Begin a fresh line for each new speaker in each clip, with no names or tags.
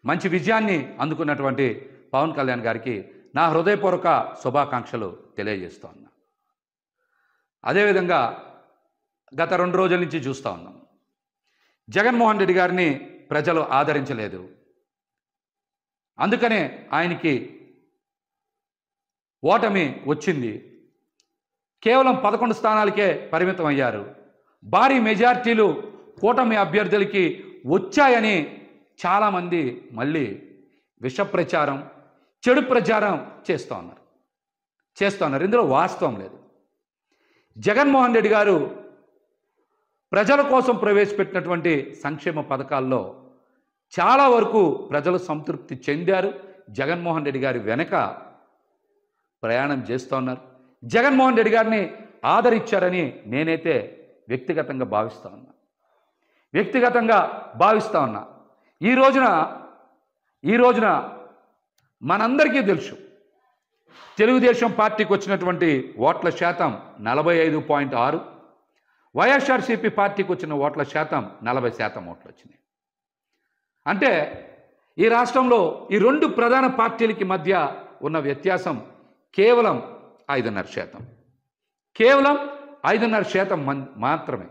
మంచి విజయాన్ని అందుకున్నటువంటి పవన్ కళ్యాణ్ గారికి నా హృదయపూర్వక శుభాకాంక్షలు తెలియజేస్తూ ఉన్నా. అదేవిధంగా గత 2 రోజుల నుంచి చూస్తూ ఉన్నాం, జగన్మోహన్ రెడ్డి గారిని ప్రజలు ఆదరించలేదు. అందుకనే ఆయనకి ఓటమి వచ్చింది. కేవలం 11 స్థానాలకే పరిమితం అయ్యారు. భారీ మెజార్టీలు కూటమి అభ్యర్థులకి వచ్చాయని చాలామంది మళ్ళీ విష ప్రచారం, చెడు ప్రచారం చేస్తూ ఉన్నారు. ఇందులో వాస్తవం లేదు. జగన్మోహన్ రెడ్డి గారు ప్రజల కోసం ప్రవేశపెట్టినటువంటి సంక్షేమ పథకాల్లో చాలా వరకు ప్రజలు సంతృప్తి చెందారు. జగన్మోహన్ రెడ్డి గారి వెనక ప్రయాణం చేస్తూ ఉన్నారు. జగన్మోహన్ రెడ్డి గారిని ఆదరించారని నేనైతే వ్యక్తిగతంగా భావిస్తూ ఉన్నా. ఈ రోజున మనందరికీ తెలుసు, తెలుగుదేశం పార్టీకి వచ్చినటువంటి ఓట్ల శాతం 45.6, వైఎస్ఆర్సీపీ పార్టీకి వచ్చిన ఓట్ల శాతం 40% ఓట్లు వచ్చినాయి. అంటే ఈ రాష్ట్రంలో ఈ 2 ప్రధాన పార్టీలకి మధ్య ఉన్న వ్యత్యాసం కేవలం 5.5%. కేవలం 5.5% మాత్రమే.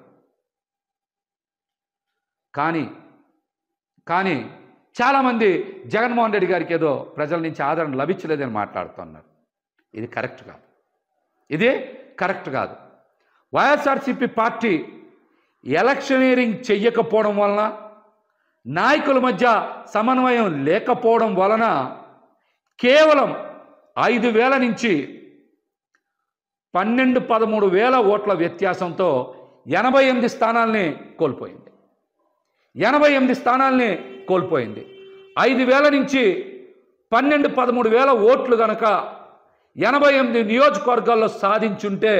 కానీ చాలామంది జగన్మోహన్ రెడ్డి గారికి ఏదో ప్రజల నుంచి ఆదరణ లభించలేదని మాట్లాడుతున్నారు. ఇది కరెక్ట్ కాదు. వైఎస్ఆర్సీపీ పార్టీ ఎలక్షనీరింగ్ చెయ్యకపోవడం వలన, నాయకుల మధ్య సమన్వయం లేకపోవడం వలన కేవలం 5,000 నుంచి 12-13,000 ఓట్ల వ్యత్యాసంతో 88 స్థానాల్ని కోల్పోయింది. 5,000 నుంచి 12-13,000 ఓట్లు గనక 88 నియోజకవర్గాల్లో సాధించుంటే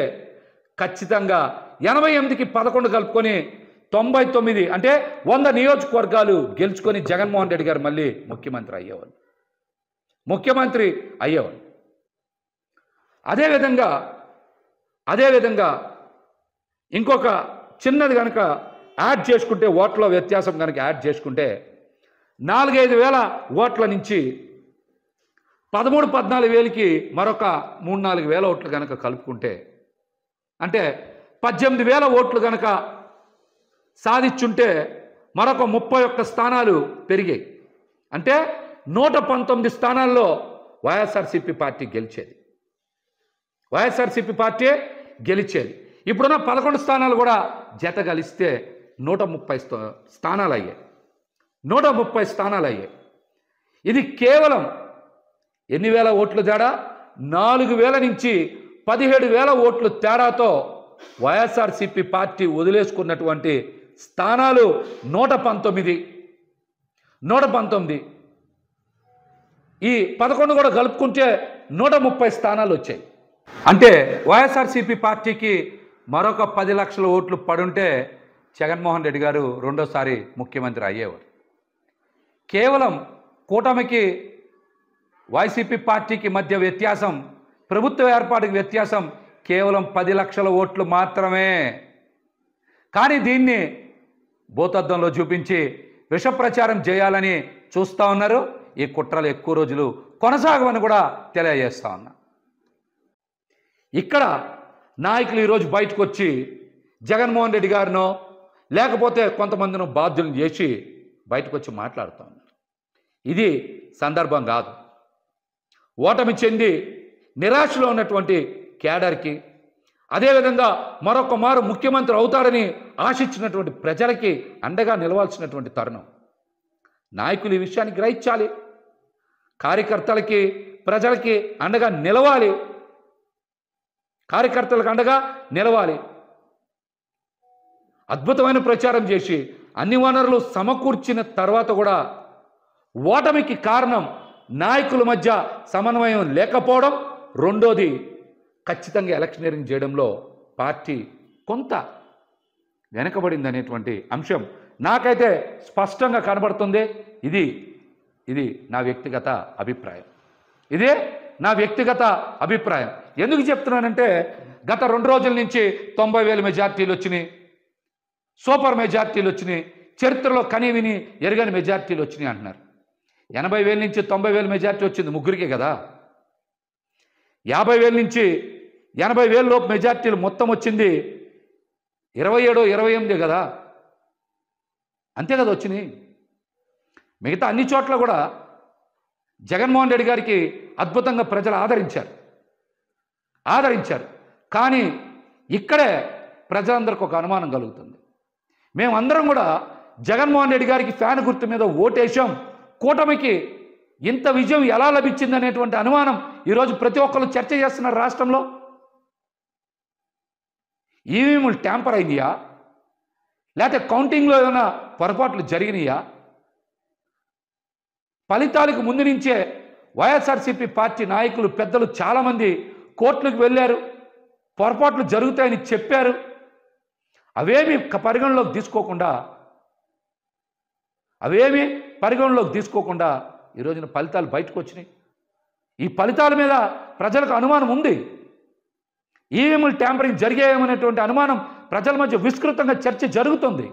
ఖచ్చితంగా 88కి 11 కలుపుకొని 99, అంటే 100 నియోజకవర్గాలు గెలుచుకొని జగన్మోహన్ రెడ్డి గారు మళ్ళీ ముఖ్యమంత్రి అయ్యేవారు. అదేవిధంగా ఇంకొక చిన్నది కనుక యాడ్ చేసుకుంటే, ఓట్ల వ్యత్యాసం కనుక యాడ్ చేసుకుంటే 4-5 వేల ఓట్ల నుంచి 13-14 వేలకి మరొక 3-4 వేల ఓట్లు కనుక కలుపుకుంటే, అంటే 18,000 ఓట్లు కనుక సాధించుంటే మరొక 31 స్థానాలు పెరిగాయి. అంటే 119 స్థానాల్లో వైఎస్ఆర్సీపీ పార్టీ గెలిచేది. ఇప్పుడున్న 11 స్థానాలు కూడా జత కలిస్తే 130 స్థానాలు అయ్యాయి. ఇది కేవలం ఎన్ని వేల ఓట్లు తేడా? 4,000 నుంచి 17,000 ఓట్లు తేడాతో వైఎస్ఆర్సీపీ పార్టీ వదిలేసుకున్నటువంటి స్థానాలు 119. ఈ 11 కూడా కలుపుకుంటే 130 స్థానాలు వచ్చాయి. అంటే వైఎస్ఆర్సీపీ పార్టీకి మరొక 10 లక్షల ఓట్లు పడుంటే జగన్మోహన్ రెడ్డి గారు రెండోసారి ముఖ్యమంత్రి అయ్యేవారు. కేవలం కూటమికి వైసీపీ పార్టీకి మధ్య వ్యత్యాసం, ప్రభుత్వ ఏర్పాటుకి వ్యత్యాసం కేవలం 10 లక్షల ఓట్లు మాత్రమే. కానీ దీన్ని భూతద్దంలో చూపించి విష ప్రచారం చేయాలని చూస్తూ ఉన్నారు. ఈ కుట్రలు ఎక్కువ రోజులు కొనసాగవని కూడా తెలియజేస్తా ఉన్నా. ఇక్కడ నాయకులు ఈరోజు బయటకు వచ్చి జగన్మోహన్ రెడ్డి గారినో లేకపోతే కొంతమందినో బాధ్యులను చేసి బయటకు వచ్చి మాట్లాడుతూ ఉన్నారు. ఇది సందర్భం కాదు. ఓటమి చెంది నిరాశలో ఉన్నటువంటి కేడర్కి, అదేవిధంగా మరొక మారు ముఖ్యమంత్రి అవుతారని ఆశించినటువంటి ప్రజలకి అండగా నిలవాల్సినటువంటి తరుణం. నాయకులు ఈ విషయాన్ని గ్రహించాలి. కార్యకర్తలకి, ప్రజలకి అండగా నిలవాలి. అద్భుతమైన ప్రచారం చేసి అన్ని వనరులు సమకూర్చిన తర్వాత కూడా ఓటమికి కారణం నాయకుల మధ్య సమన్వయం లేకపోవడం. రెండోది, ఖచ్చితంగా ఎలక్షనీరింగ్ చేయడంలో పార్టీ కొంత వెనకబడింది అనేటువంటి అంశం నాకైతే స్పష్టంగా కనబడుతుంది. ఇది నా వ్యక్తిగత అభిప్రాయం. ఎందుకు చెప్తున్నానంటే, గత 2 రోజుల నుంచి 90,000 మెజార్టీలు వచ్చినాయి, సూపర్ మెజార్టీలు వచ్చినాయి, చరిత్రలో కనీవిని ఎరగని మెజార్టీలు వచ్చినాయి అంటున్నారు. 80,000 నుంచి 90,000 మెజార్టీ వచ్చింది ముగ్గురికే కదా. 50,000 నుంచి 80,000 లోపు మెజార్టీలు మొత్తం వచ్చింది 27, 28 కదా. అంతే కదా వచ్చినాయి. మిగతా అన్ని చోట్ల కూడా జగన్మోహన్ రెడ్డి గారికి అద్భుతంగా ప్రజలు ఆదరించారు. కానీ ఇక్కడే ప్రజలందరికీ ఒక అనుమానం కలుగుతుంది. మేమందరం కూడా జగన్మోహన్ రెడ్డి గారికి ఫ్యాన్ గుర్తు మీద ఓటేశాం, కూటమికి ఇంత విజయం ఎలా లభించింది అనేటువంటి అనుమానం ఈరోజు ప్రతి ఒక్కరు చర్చ చేస్తున్నారు రాష్ట్రంలో. ఈవీఎంలు ట్యాంపర్ అయినాయా, లేకపోతే కౌంటింగ్లో ఏమైనా పొరపాట్లు జరిగినాయా? ఫలితాలకు ముందు నుంచే వైఎస్ఆర్సీపీ పార్టీ నాయకులు పెద్దలు చాలామంది కోర్టులకు వెళ్ళారు, పొరపాట్లు జరుగుతాయని చెప్పారు. అవేమీ పరిగణలోకి తీసుకోకుండా ఈ రోజున ఫలితాలు బయటకు వచ్చినాయి. ఈ ఫలితాల మీద ప్రజలకు అనుమానం ఉంది. ఈవీఎంలు ట్యాంపరింగ్ జరిగాయేమనేటువంటి అనుమానం ప్రజల మధ్య విస్తృతంగా చర్చ జరుగుతుంది.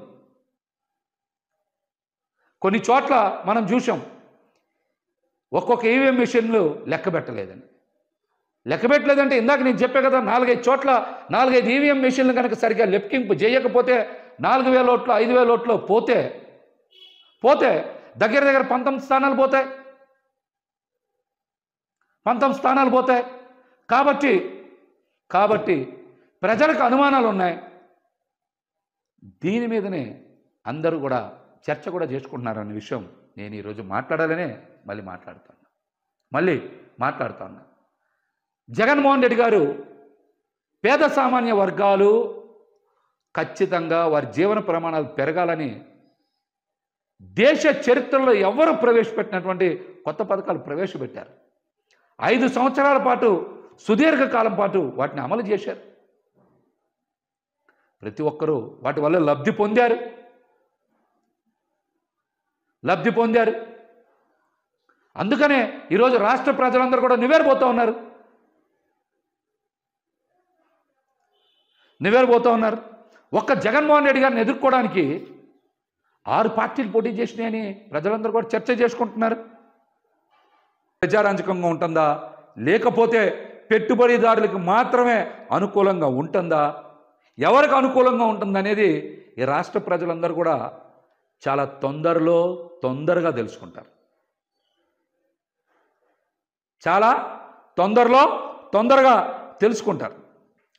కొన్ని చోట్ల మనం చూసాం, ఒక్కొక్క ఈవీఎం మిషన్లు లెక్క పెట్టలేదంటే ఇందాక నేను చెప్పే కదా, 4-5 చోట్ల 4-5 ఈవీఎం మిషన్లు కనుక సరిగ్గా లెక్కింపు చేయకపోతే 4,000 ఓట్లు 5,000 ఓట్లు పోతే దగ్గర 19 స్థానాలు పోతాయి. కాబట్టి ప్రజలకు అనుమానాలు ఉన్నాయి. దీని మీదనే అందరూ కూడా చర్చ కూడా చేసుకుంటున్నారు అనే విషయం నేను ఈరోజు మాట్లాడాలనే మళ్ళీ మాట్లాడుతాను. జగన్మోహన్ రెడ్డి గారు పేద సామాన్య వర్గాలు ఖచ్చితంగా వారి జీవన ప్రమాణాలు పెరగాలని దేశ చరిత్రలో ఎవరు ప్రవేశపెట్టినటువంటి కొత్త పథకాలు ప్రవేశపెట్టారు. 5 సంవత్సరాల పాటు సుదీర్ఘకాలం పాటు వాటిని అమలు చేశారు. ప్రతి ఒక్కరూ వాటి వల్ల లబ్ధి పొందారు. అందుకనే ఈరోజు రాష్ట్ర ప్రజలందరూ కూడా నివేరబోతూ ఉన్నారు. ఒక్క జగన్మోహన్ రెడ్డి గారిని ఎదుర్కోవడానికి 6 పార్టీలు పోటీ చేసినాయని ప్రజలందరూ కూడా చర్చ చేసుకుంటున్నారు. ప్రజారంజకంగా ఉంటుందా, లేకపోతే పెట్టుబడిదారులకు మాత్రమే అనుకూలంగా ఉంటుందా, ఎవరికి అనుకూలంగా ఉంటుందనేది ఈ రాష్ట్ర ప్రజలందరూ కూడా చాలా తొందరగా తెలుసుకుంటారు.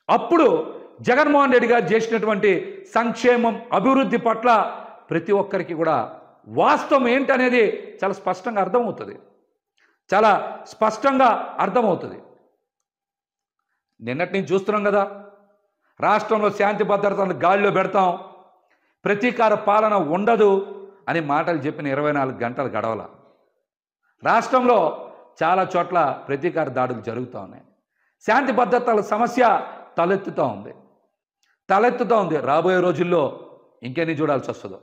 అప్పుడు జగన్మోహన్ రెడ్డి గారు చేసినటువంటి సంక్షేమం, అభివృద్ధి పట్ల ప్రతి ఒక్కరికి కూడా వాస్తవం ఏంటనేది చాలా స్పష్టంగా అర్థమవుతుంది. నిన్నటి నుంచి చూస్తున్నాం కదా, రాష్ట్రంలో శాంతి భద్రతలను గాలిలో పెడతాం, ప్రతీకార పాలన ఉండదు అని మాటలు చెప్పిన 24 గంటలు గడవల. రాష్ట్రంలో చాలా చోట్ల ప్రతీకార దాడులు జరుగుతూ ఉన్నాయి. శాంతి భద్రతల సమస్య తలెత్తుతూ ఉంది. రాబోయే రోజుల్లో ఇంకెన్ని చూడాల్సి వస్తుందో.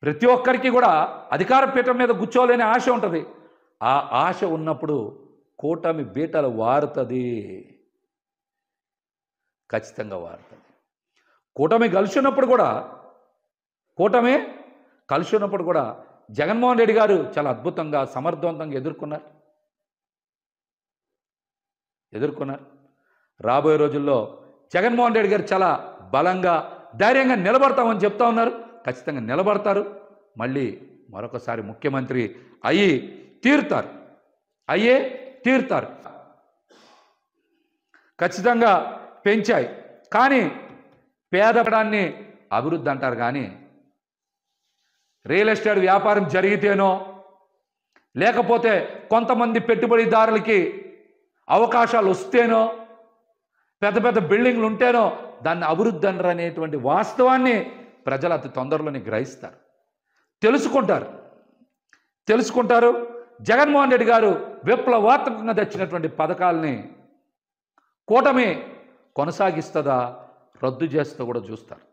ప్రతి ఒక్కరికి కూడా అధికార పీఠం మీద కూర్చోలేని ఆశ ఉంటుంది. ఆ ఆశ ఉన్నప్పుడు కూటమి బీటలు ఖచ్చితంగా వారుతుంది. కూటమి కలిసి ఉన్నప్పుడు కూడా జగన్మోహన్ రెడ్డి గారు చాలా అద్భుతంగా సమర్థవంతంగా ఎదుర్కొన్నారు. రాబోయే రోజుల్లో జగన్మోహన్ రెడ్డి గారు చాలా బలంగా ధైర్యంగా నిలబడతామని చెప్తా ఉన్నారు. ఖచ్చితంగా నిలబడతారు. మళ్ళీ మరొకసారి ముఖ్యమంత్రి అయ్యే తీరుతారు. ఖచ్చితంగా పెంచాయి. కానీ పేదపడాన్ని అభివృద్ధి అంటారు. కానీ రియల్ ఎస్టేట్ వ్యాపారం జరిగితేనో, లేకపోతే కొంతమంది పెట్టుబడిదారులకి అవకాశాలు వస్తేనో, పెద్ద బిల్డింగ్లు ఉంటేనో దాన్ని అభివృద్ధి అంటారు అనేటువంటి వాస్తవాన్ని ప్రజలు అతి తొందరలోనే గ్రహిస్తారు, తెలుసుకుంటారు. జగన్మోహన్ రెడ్డి గారు విప్లవాత్మకంగా తెచ్చినటువంటి పథకాలని కూటమి కొనసాగిస్తుందా, రద్దు చేస్తూ కూడా చూస్తారు.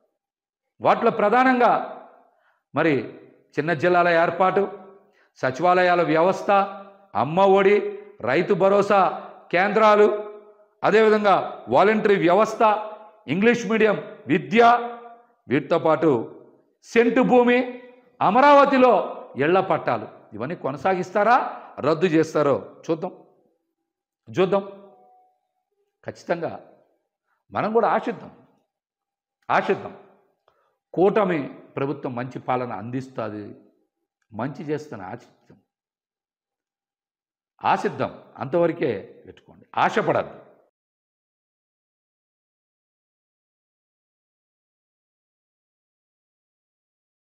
వాటిలో ప్రధానంగా మరి చిన్న జిల్లాల ఏర్పాటు, సచివాలయాల వ్యవస్థ, అమ్మ ఒడి, రైతు భరోసా కేంద్రాలు, అదేవిధంగా వాలంటరీ వ్యవస్థ, ఇంగ్లీష్ మీడియం విద్య, వీటితో పాటు సెంటు భూమి, అమరావతిలో ఇళ్ల పట్టాలు ఇవన్నీ కొనసాగిస్తారా, రద్దు చేస్తారో చూద్దాం. ఖచ్చితంగా మనం కూడా ఆశిద్దాం. కూటమి ప్రభుత్వం మంచి పాలన అందిస్తుంది, మంచి చేస్తున్న ఆశిద్దాం. అంతవరకే పెట్టుకోండి, ఆశపడద్దు.